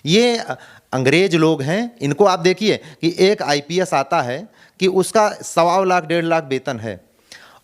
ये अंग्रेज लोग हैं, इनको आप देखिए कि एक आईपीएस आता है कि उसका 1.25 लाख 1.5 लाख वेतन है,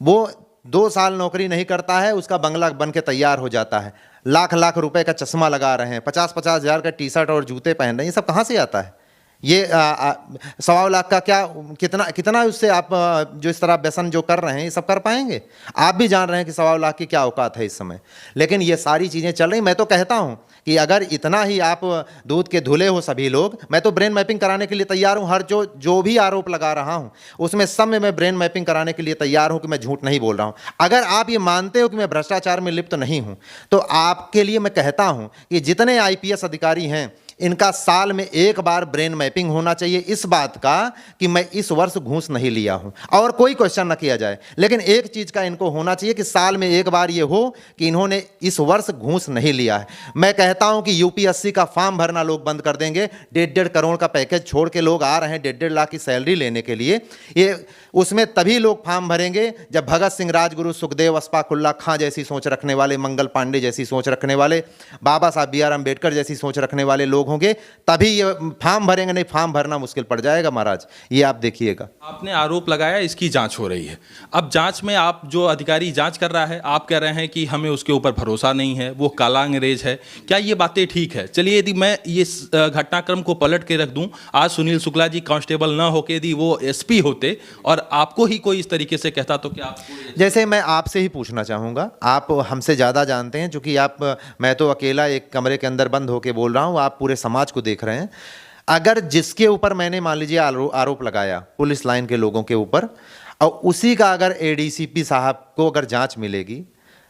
वो 2 साल नौकरी नहीं करता है, उसका बंगला बन के तैयार हो जाता है। लाख लाख रुपए का चश्मा लगा रहे हैं, 50-50 हज़ार का टी शर्ट और जूते पहन रहे हैं, ये सब कहाँ से आता है? ये 1.25 लाख का क्या कितना कितना उससे आप जो इस तरह व्यसन जो कर रहे हैं ये सब कर पाएंगे? आप भी जान रहे हैं कि 1.25 लाख की क्या औकात है इस समय। लेकिन ये सारी चीज़ें चल रही। मैं तो कहता हूँ कि अगर इतना ही आप दूध के धुले हो सभी लोग, मैं तो ब्रेन मैपिंग कराने के लिए तैयार हूँ। हर जो भी आरोप लगा रहा हूँ उसमें सब में मैं ब्रेन मैपिंग कराने के लिए तैयार हूँ कि मैं झूठ नहीं बोल रहा हूँ। अगर आप ये मानते हो कि मैं भ्रष्टाचार में लिप्त नहीं हूँ तो आपके लिए मैं कहता हूँ कि जितने आईपीएस अधिकारी हैं इनका साल में एक बार ब्रेन मैपिंग होना चाहिए इस बात का कि मैं इस वर्ष घूस नहीं लिया हूं, और कोई क्वेश्चन ना किया जाए। लेकिन एक चीज का इनको होना चाहिए कि साल में एक बार ये हो कि इन्होंने इस वर्ष घूस नहीं लिया है। मैं कहता हूं कि यूपीएससी का फॉर्म भरना लोग बंद कर देंगे। 1.5 करोड़ का पैकेज छोड़ के लोग आ रहे हैं 1.5 लाख की सैलरी लेने के लिए। ये उसमें तभी लोग फॉर्म भरेंगे जब भगत सिंह, राजगुरु, सुखदेव, अशफाकुल्ला खां जैसी सोच रखने वाले, मंगल पांडे जैसी सोच रखने वाले, बाबा साहब BR अम्बेडकर जैसी सोच रखने वाले लोग होंगे, तभी ये फॉर्म भरेंगे। नहीं, फॉर्म भरना मुश्किल पड़ जाएगा महाराज, ये आप देखिएगा। आपने आरोप लगाया, इसकी जांच हो रही है। अब जांच में आप जो अधिकारी जांच कर रहा है, आप कह रहे हैं कि हमें उसके ऊपर भरोसा नहीं है, वो काला अंग्रेज है। क्या ये बातें ठीक है? चलिए, यदि मैं ये घटनाक्रम को पलट के रख दूं, आज सुनील शुक्ला जी कांस्टेबल ना होके यदि वो एसपी होते और आपको ही कोई इस तरीके से कहता तो क्या आपको? जैसे मैं आपसे ही पूछना चाहूँगा, आप हमसे ज़्यादा जानते हैं, क्योंकि मैं तो अकेला एक कमरे के अंदर बंद होकर बोल रहा हूँ, आप पूरे समाज को देख रहे हैं। अगर जिसके ऊपर मैंने मान लीजिए आरोप लगाया पुलिस लाइन के लोगों के ऊपर, और उसी का अगर एडीसीपी साहब को अगर जांच मिलेगी,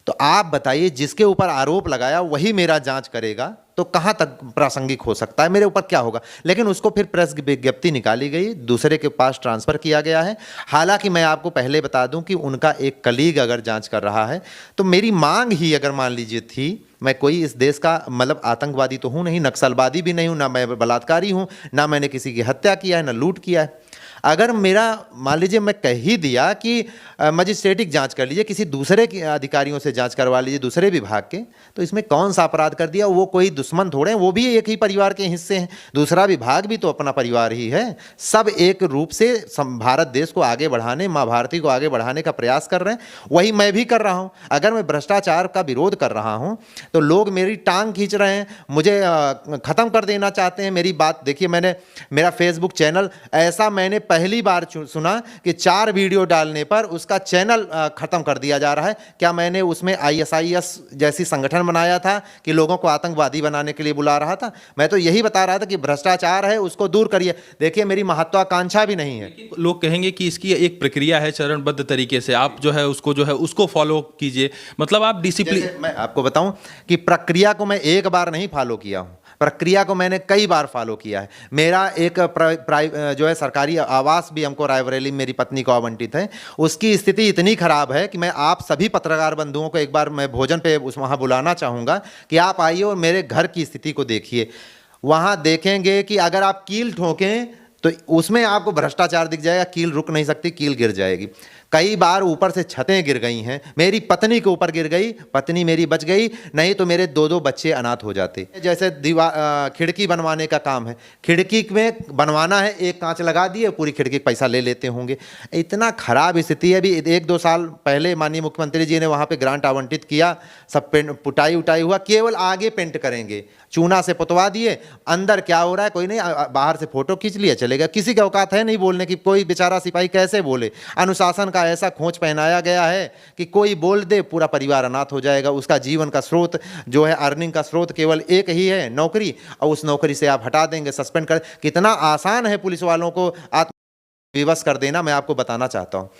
तो आप बताइए जिसके ऊपर आरोप लगाया वही मेरा जांच करेगा तो कहां तक प्रासंगिक हो सकता है? मेरे ऊपर क्या होगा? लेकिन उसको फिर प्रेस विज्ञप्ति निकाली गई, दूसरे के पास ट्रांसफर किया गया है। हालांकि मैं आपको पहले बता दूं कि उनका एक कलीग अगर जांच कर रहा है, तो मेरी मांग ही अगर मान लीजिए थी, मैं कोई इस देश का मतलब आतंकवादी तो हूं नहीं, नक्सलवादी भी नहीं हूं, ना मैं बलात्कारी हूं, ना मैंने किसी की हत्या किया है, ना लूट किया है। अगर मेरा मान लीजिए मैं कह ही दिया कि मजिस्ट्रेटिक जांच कर लीजिए, किसी दूसरे के अधिकारियों से जांच करवा लीजिए, दूसरे विभाग के, तो इसमें कौन सा अपराध कर दिया? वो कोई दुश्मन थोड़े हैं, वो भी एक ही परिवार के हिस्से हैं। दूसरा विभाग भी तो अपना परिवार ही है। सब एक रूप से भारत देश को आगे बढ़ाने, माँ भारती को आगे बढ़ाने का प्रयास कर रहे हैं, वही मैं भी कर रहा हूँ। अगर मैं भ्रष्टाचार का विरोध कर रहा हूँ तो लोग मेरी टांग खींच रहे हैं, मुझे ख़त्म कर देना चाहते हैं। मेरी बात देखिए, मेरा फेसबुक चैनल, ऐसा मैंने पहली बार सुना कि 4 वीडियो डालने पर उसका चैनल खत्म कर दिया जा रहा है। क्या मैंने उसमें ISIS जैसी संगठन बनाया था कि लोगों को आतंकवादी बनाने के लिए बुला रहा था? मैं तो यही बता रहा था कि भ्रष्टाचार है, उसको दूर करिए। देखिए, मेरी महत्वाकांक्षा भी नहीं है। लोग कहेंगे कि इसकी एक प्रक्रिया है, चरणबद्ध तरीके से आप जो है उसको फॉलो कीजिए, मतलब आप डिसिप्लिन। मैं आपको बताऊं कि प्रक्रिया को मैं एक बार नहीं फॉलो किया हूं, प्रक्रिया को मैंने कई बार फॉलो किया है। मेरा एक जो है सरकारी आवास भी हमको रायबरेली में मेरी पत्नी को आवंटित है। उसकी स्थिति इतनी खराब है कि मैं आप सभी पत्रकार बंधुओं को एक बार मैं भोजन पे वहाँ बुलाना चाहूँगा कि आप आइए और मेरे घर की स्थिति को देखिए। वहाँ देखेंगे कि अगर आप कील ठोकें तो उसमें आपको भ्रष्टाचार दिख जाएगा। कील रुक नहीं सकती, कील गिर जाएगी। कई बार ऊपर से छतें गिर गई हैं, मेरी पत्नी के ऊपर गिर गई, पत्नी मेरी बच गई, नहीं तो मेरे 2-2 बच्चे अनाथ हो जाते। जैसे खिड़की बनवाने का काम है, खिड़की में बनवाना है, एक कांच लगा दिए, पूरी खिड़की पैसा ले लेते होंगे। इतना खराब स्थिति है। अभी 1-2 साल पहले माननीय मुख्यमंत्री जी ने वहाँ पे ग्रांट आवंटित किया, सब पुटाई उटाई हुआ, केवल आगे पेंट करेंगे, चूना से पुतवा दिए, अंदर क्या हो रहा है कोई नहीं, बाहर से फोटो खींच लिया चले गया। किसी का औकात है नहीं बोलने की, कोई बेचारा सिपाही कैसे बोले? अनुशासन का ऐसा खोंच पहनाया गया है कि कोई बोल दे पूरा परिवार अनाथ हो जाएगा। उसका जीवन का स्रोत जो है, अर्निंग का स्रोत केवल एक ही है, नौकरी, और उस नौकरी से आप हटा देंगे, सस्पेंड कर। कितना आसान है पुलिस वालों को आत्मविवश कर देना, मैं आपको बताना चाहता हूँ।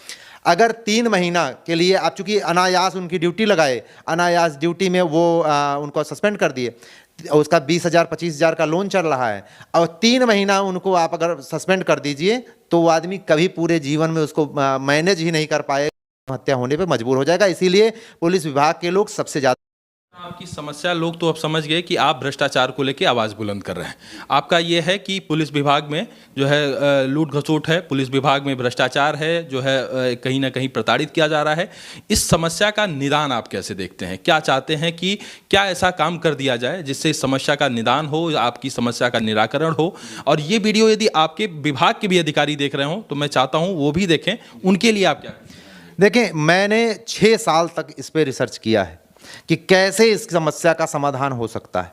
अगर 3 महीना के लिए आप चूंकि अनायास उनकी ड्यूटी लगाए, अनायास ड्यूटी में वो उनको सस्पेंड कर दिए, उसका 20,000 25,000 का लोन चल रहा है, और 3 महीना उनको आप अगर सस्पेंड कर दीजिए तो वो आदमी कभी पूरे जीवन में उसको मैनेज ही नहीं कर पाएगा, हत्या होने पे मजबूर हो जाएगा। इसीलिए पुलिस विभाग के लोग सबसे ज़्यादा आपकी समस्या लोग तो अब समझ गए कि आप भ्रष्टाचार को लेकर आवाज़ बुलंद कर रहे हैं। आपका ये है कि पुलिस विभाग में जो है लूट घसोट है, पुलिस विभाग में भ्रष्टाचार है, जो है कहीं ना कहीं प्रताड़ित किया जा रहा है। इस समस्या का निदान आप कैसे देखते हैं? क्या चाहते हैं कि क्या ऐसा काम कर दिया जाए जिससे इस समस्या का निदान हो, आपकी समस्या का निराकरण हो? और ये वीडियो यदि आपके विभाग के भी अधिकारी देख रहे हों तो मैं चाहता हूँ वो भी देखें। उनके लिए आप क्या करें? देखें, मैंने 6 साल तक इस पे रिसर्च किया है कि कैसे इस समस्या का समाधान हो सकता है।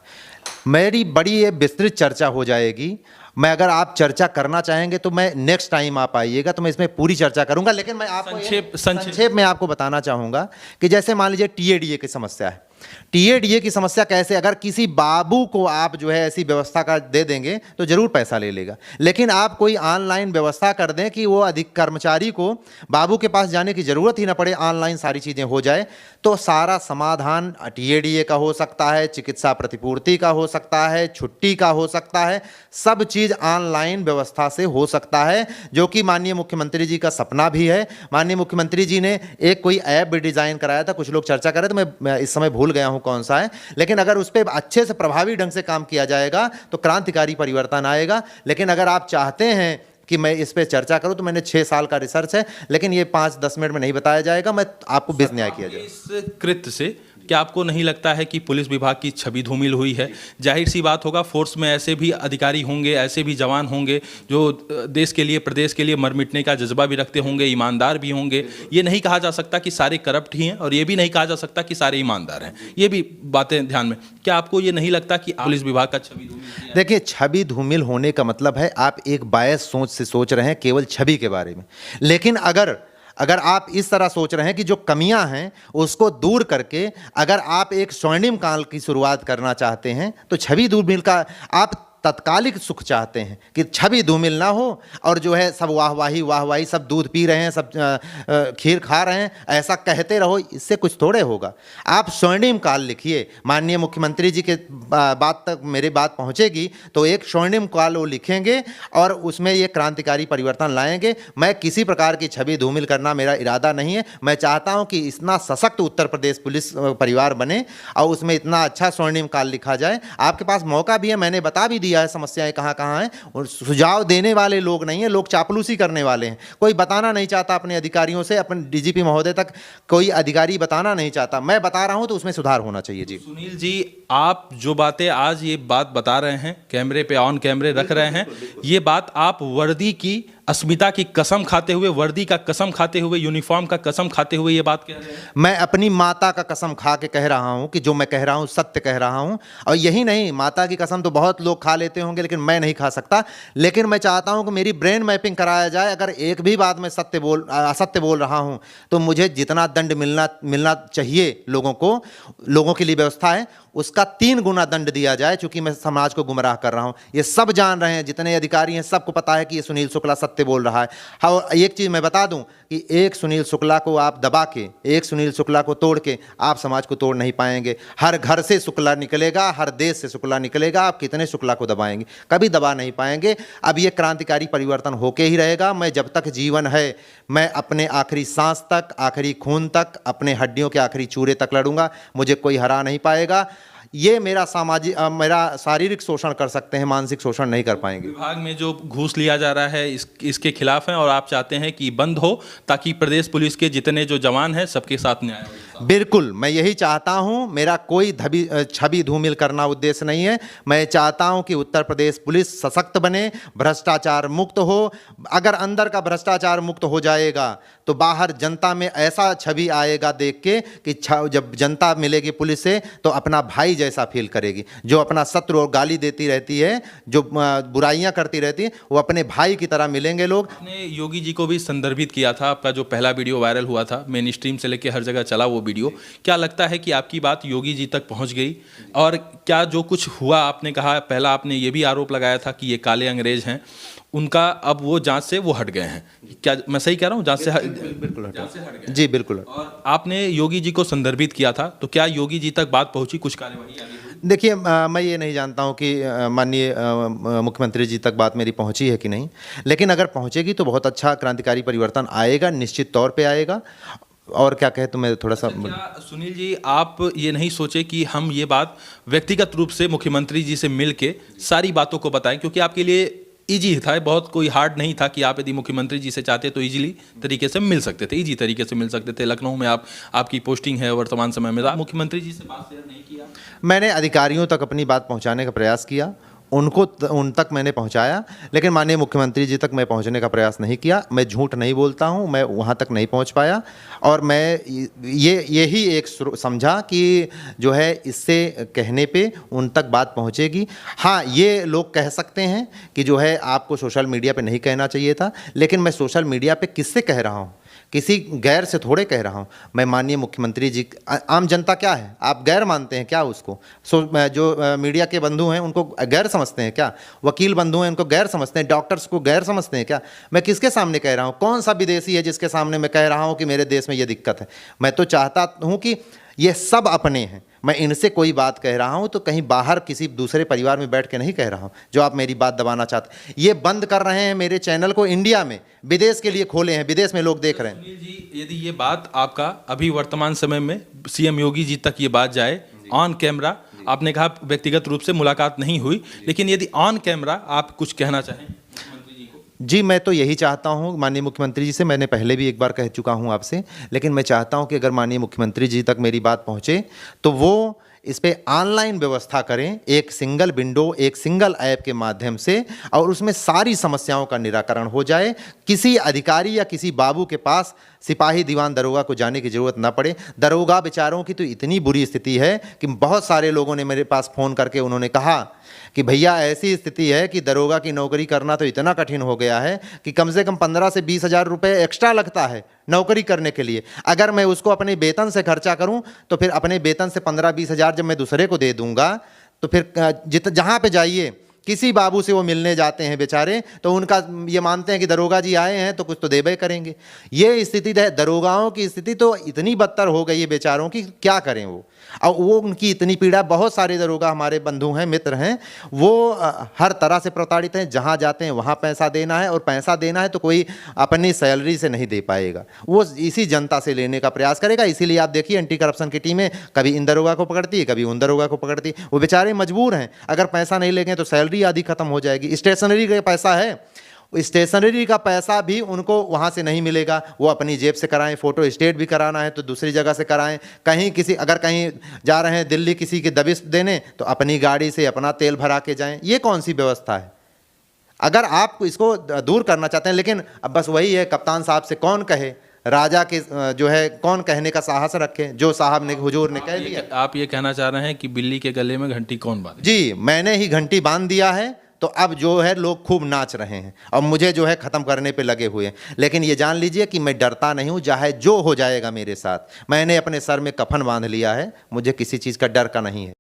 मेरी बड़ी ये विस्तृत चर्चा हो जाएगी। मैं, अगर आप चर्चा करना चाहेंगे तो मैं नेक्स्ट टाइम आप आइएगा तो मैं इसमें पूरी चर्चा करूंगा, लेकिन मैं आपको संक्षेप में आपको बताना चाहूंगा कि जैसे मान लीजिए टीएडीए की समस्या है। टीएडीए की समस्या कैसे, अगर किसी बाबू को आप जो है ऐसी व्यवस्था का दे देंगे तो जरूर पैसा ले लेगा, लेकिन आप कोई ऑनलाइन व्यवस्था कर दें कि वो अधिक कर्मचारी को बाबू के पास जाने की जरूरत ही ना पड़े, ऑनलाइन सारी चीजें हो जाए, तो सारा समाधान टीएडीए का हो सकता है, चिकित्सा प्रतिपूर्ति का हो सकता है, छुट्टी का हो सकता है, सब चीज ऑनलाइन व्यवस्था से हो सकता है, जो कि माननीय मुख्यमंत्री जी का सपना भी है। माननीय मुख्यमंत्री जी ने एक कोई ऐप भी डिजाइन कराया था, कुछ लोग चर्चा कर रहे थे, मैं इस समय भूल गया हूं कौन सा है, लेकिन अगर उस पर अच्छे से प्रभावी ढंग से काम किया जाएगा तो क्रांतिकारी परिवर्तन आएगा। लेकिन अगर आप चाहते हैं कि मैं इस पे चर्चा करूं तो मैंने 6 साल का रिसर्च है, लेकिन ये 5-10 मिनट में नहीं बताया जाएगा। मैं आपको बेहद न्याय किया जाएगा। इस कृत्य से क्या आपको नहीं लगता है कि पुलिस विभाग की छवि धूमिल हुई है? जाहिर सी बात होगा, फोर्स में ऐसे भी अधिकारी होंगे, ऐसे भी जवान होंगे जो देश के लिए, प्रदेश के लिए मर मिटने का जज्बा भी रखते होंगे, ईमानदार भी होंगे। ये नहीं कहा जा सकता कि सारे करप्ट ही हैं और ये भी नहीं कहा जा सकता कि सारे ईमानदार हैं। ये भी बातें ध्यान में। क्या आपको ये नहीं लगता कि पुलिस विभाग का छवि धूमिल? देखिए, छवि धूमिल होने का मतलब है आप एक बायस सोच से सोच रहे हैं केवल छवि के बारे में। लेकिन अगर आप इस तरह सोच रहे हैं कि जो कमियां हैं उसको दूर करके अगर आप एक स्वर्णिम काल की शुरुआत करना चाहते हैं तो छवि धूमिल का आप तत्कालिक सुख चाहते हैं कि छवि धूमिल ना हो और जो है सब वाहवाही, सब दूध पी रहे हैं, सब खीर खा रहे हैं, ऐसा कहते रहो, इससे कुछ थोड़े होगा। आप स्वर्णिम काल लिखिए। माननीय मुख्यमंत्री जी के बात तक मेरी बात पहुंचेगी तो एक स्वर्णिम काल वो लिखेंगे और उसमें ये क्रांतिकारी परिवर्तन लाएंगे। मैं किसी प्रकार की छवि धूमिल करना मेरा इरादा नहीं है। मैं चाहता हूं कि इतना सशक्त उत्तर प्रदेश पुलिस परिवार बने और उसमें इतना अच्छा स्वर्णिम काल लिखा जाए। आपके पास मौका भी है, मैंने बता भी दिया है समस्याएं कहां कहां हैं, और सुझाव देने वाले लोग नहीं है, लोग चापलूसी करने वाले हैं। कोई बताना नहीं चाहता अपने अधिकारियों से, अपने डीजीपी महोदय तक कोई अधिकारी बताना नहीं चाहता। मैं बता रहा हूं तो उसमें सुधार होना चाहिए। जी सुनील जी, आप जो बातें आज ये बात बता रहे हैं, कैमरे पे ऑन कैमरे रख रहे हैं, ये बात आप वर्दी की अस्मिता की कसम खाते हुए, वर्दी का कसम खाते हुए, यूनिफॉर्म का कसम खाते हुए ये बात कह रहे हैं? मैं अपनी माता का कसम खा के कह रहा हूं कि जो मैं कह रहा हूं सत्य कह रहा हूं। और यही नहीं, माता की कसम तो बहुत लोग खा लेते होंगे लेकिन मैं नहीं खा सकता। लेकिन मैं चाहता हूं कि मेरी ब्रेन मैपिंग कराया जाए। अगर एक भी बात मैं असत्य बोल रहा हूं तो मुझे जितना दंड मिलना चाहिए लोगों के लिए व्यवस्था है उसका 3 गुना दंड दिया जाए, क्योंकि मैं समाज को गुमराह कर रहा हूं। ये सब जान रहे हैं, जितने अधिकारी हैं सबको पता है कि ये सुनील शुक्ला सत्य बोल रहा है। हाँ, एक चीज मैं बता दूं कि एक सुनील शुक्ला को आप दबा के, एक सुनील शुक्ला को तोड़ के आप समाज को तोड़ नहीं पाएंगे। हर घर से शुक्ला निकलेगा, हर देश से शुक्ला निकलेगा। आप कितने शुक्ला को दबाएंगे? कभी दबा नहीं पाएंगे। अब ये क्रांतिकारी परिवर्तन होके ही रहेगा। मैं जब तक जीवन है मैं अपने आखिरी सांस तक, आखिरी खून तक, अपने हड्डियों के आखिरी चूरे तक लड़ूंगा। मुझे कोई हरा नहीं पाएगा। ये मेरा शारीरिक शोषण कर सकते हैं, मानसिक शोषण नहीं कर पाएंगे। विभाग में जो घूस लिया जा रहा है इसके खिलाफ हैं और आप चाहते हैं कि बंद हो ताकि प्रदेश पुलिस के जितने जो जवान हैं सबके साथ न्याय हो। बिल्कुल, मैं यही चाहता हूं। मेरा कोई छवि धूमिल करना उद्देश्य नहीं है। मैं चाहता हूं कि उत्तर प्रदेश पुलिस सशक्त बने, भ्रष्टाचार मुक्त हो। अगर अंदर का भ्रष्टाचार मुक्त हो जाएगा तो बाहर जनता में ऐसा छवि आएगा देख के कि जब जनता मिलेगी पुलिस से तो अपना भाई जैसा फील करेगी। जो अपना शत्रु और गाली देती रहती है, जो बुराइयां करती रहती है, वो अपने भाई की तरह मिलेंगे लोग। आपने योगी जी को भी संदर्भित किया था। आपका जो पहला वीडियो वायरल हुआ था, मेन स्ट्रीम से लेकर हर जगह चला वो वीडियो। क्या लगता है कि आपकी बात योगी जी तक पहुंच गई? और क्या जो कुछ हुआ, आपने कहा पहला, आपने ये भी आरोप लगाया था कि ये काले अंग्रेज हैं, उनका अब वो जांच से वो हट गए हैं? क्या मैं सही कह रहा हूँ? जांच से बिल्कुल हट गए। जी बिल्कुल। और आपने योगी जी को संदर्भित किया था, तो क्या योगी जी तक बात पहुंची? कुछ कार्यवाही आगे हुई? देखिए, मैं ये नहीं जानता हूं कि माननीय मुख्यमंत्री जी तक बात मेरी पहुंची है कि नहीं, लेकिन अगर पहुंचेगी तो बहुत अच्छा क्रांतिकारी परिवर्तन आएगा, निश्चित तौर पे आएगा। और क्या कहे तो मैं थोड़ा सा क्या सुनील जी आप ये नहीं सोचे कि हम ये बात व्यक्तिगत रूप से मुख्यमंत्री जी से मिल के सारी बातों को बताएं, क्योंकि आपके लिए इजी था, बहुत कोई हार्ड नहीं था कि आप यदि मुख्यमंत्री जी से चाहते तो इजीली तरीके से मिल सकते थे, इजी तरीके से मिल सकते थे। लखनऊ में आपकी पोस्टिंग है वर्तमान समय में, आप मुख्यमंत्री जी से बात शेयर नहीं किया? मैंने अधिकारियों तक अपनी बात पहुंचाने का प्रयास किया, उन तक मैंने पहुंचाया, लेकिन माननीय मुख्यमंत्री जी तक मैं पहुंचने का प्रयास नहीं किया। मैं झूठ नहीं बोलता हूं, मैं वहां तक नहीं पहुंच पाया और मैं यही एक समझा कि जो है इससे कहने पे उन तक बात पहुंचेगी। हाँ, ये लोग कह सकते हैं कि जो है आपको सोशल मीडिया पे नहीं कहना चाहिए था, लेकिन मैं सोशल मीडिया पे किससे कह रहा हूँ? किसी गैर से थोड़े कह रहा हूँ। मैं माननीय मुख्यमंत्री जी, आम जनता क्या है, आप गैर मानते हैं क्या उसको? जो मीडिया के बंधु हैं उनको गैर समझते हैं क्या? वकील बंधु हैं उनको गैर समझते हैं? डॉक्टर्स को गैर समझते हैं क्या? मैं किसके सामने कह रहा हूँ? कौन सा विदेशी है जिसके सामने मैं कह रहा हूँ कि मेरे देश में ये दिक्कत है? मैं तो चाहता हूँ कि ये सब अपने हैं, मैं इनसे कोई बात कह रहा हूं तो कहीं बाहर किसी दूसरे परिवार में बैठ के नहीं कह रहा हूं जो आप मेरी बात दबाना चाहते हैं। ये बंद कर रहे हैं मेरे चैनल को इंडिया में, विदेश के लिए खोले हैं, विदेश में लोग देख रहे हैं। सुनील जी यदि ये बात आपका अभी वर्तमान समय में सीएम योगी जी तक ये बात जाए ऑन कैमरा, आपने कहा व्यक्तिगत रूप से मुलाकात नहीं हुई, लेकिन यदि ऑन कैमरा आप कुछ कहना चाहें मुख्यमंत्री जी को? जी, मैं तो यही चाहता हूं माननीय मुख्यमंत्री जी से, मैंने पहले भी एक बार कह चुका हूं आपसे, लेकिन मैं चाहता हूं कि अगर माननीय मुख्यमंत्री जी तक मेरी बात पहुंचे तो वो इस पे ऑनलाइन व्यवस्था करें, एक सिंगल विंडो, एक सिंगल ऐप के माध्यम से, और उसमें सारी समस्याओं का निराकरण हो जाए। किसी अधिकारी या किसी बाबू के पास सिपाही दीवान दरोगा को जाने की ज़रूरत ना पड़े। दरोगा बेचारों की तो इतनी बुरी स्थिति है कि बहुत सारे लोगों ने मेरे पास फ़ोन करके उन्होंने कहा कि भैया ऐसी स्थिति है कि दरोगा की नौकरी करना तो इतना कठिन हो गया है कि कम से कम 15 से 20 हज़ार रुपये एक्स्ट्रा लगता है नौकरी करने के लिए। अगर मैं उसको अपने वेतन से खर्चा करूं तो फिर अपने वेतन से 15-20 हज़ार जब मैं दूसरे को दे दूंगा तो फिर जहां पे जाइए किसी बाबू से वो मिलने जाते हैं बेचारे, तो उनका ये मानते हैं कि दरोगा जी आए हैं तो कुछ तो देबे करेंगे। ये स्थिति है, दरोगाओं की स्थिति तो इतनी बदतर हो गई है बेचारों की, क्या करें वो। और वो उनकी इतनी पीड़ा, बहुत सारे दरोगा हमारे बंधु हैं, मित्र हैं, वो हर तरह से प्रताड़ित हैं। जहाँ जाते हैं वहाँ पैसा देना है, और पैसा देना है तो कोई अपनी सैलरी से नहीं दे पाएगा, वो इसी जनता से लेने का प्रयास करेगा। इसीलिए आप देखिए एंटी करप्शन की टीमें कभी इन दरोगा को पकड़ती है, कभी उन दरोगा को पकड़ती है। वो बेचारे मजबूर हैं, अगर पैसा नहीं लेंगे तो सैलरी आदि खत्म हो जाएगी। स्टेशनरी का पैसा है, स्टेशनरी का पैसा भी उनको वहाँ से नहीं मिलेगा, वो अपनी जेब से कराएं। फोटो स्टेट भी कराना है तो दूसरी जगह से कराएं। कहीं किसी, अगर कहीं जा रहे हैं दिल्ली किसी की दबिश देने तो अपनी गाड़ी से अपना तेल भरा के जाएं। ये कौन सी व्यवस्था है? अगर आप इसको दूर करना चाहते हैं, लेकिन अब बस वही है, कप्तान साहब से कौन कहे, राजा के जो है कौन कहने का साहस रखे, जो साहब ने, हुजूर ने कह दिया। आप ये कहना चाह रहे हैं कि बिल्ली के गले में घंटी कौन बांधे? जी, मैंने ही घंटी बांध दिया है, तो अब जो है लोग खूब नाच रहे हैं और मुझे जो है ख़त्म करने पे लगे हुए हैं। लेकिन ये जान लीजिए कि मैं डरता नहीं हूँ, चाहे जो हो जाएगा मेरे साथ। मैंने अपने सर में कफन बांध लिया है, मुझे किसी चीज़ का डर का नहीं है।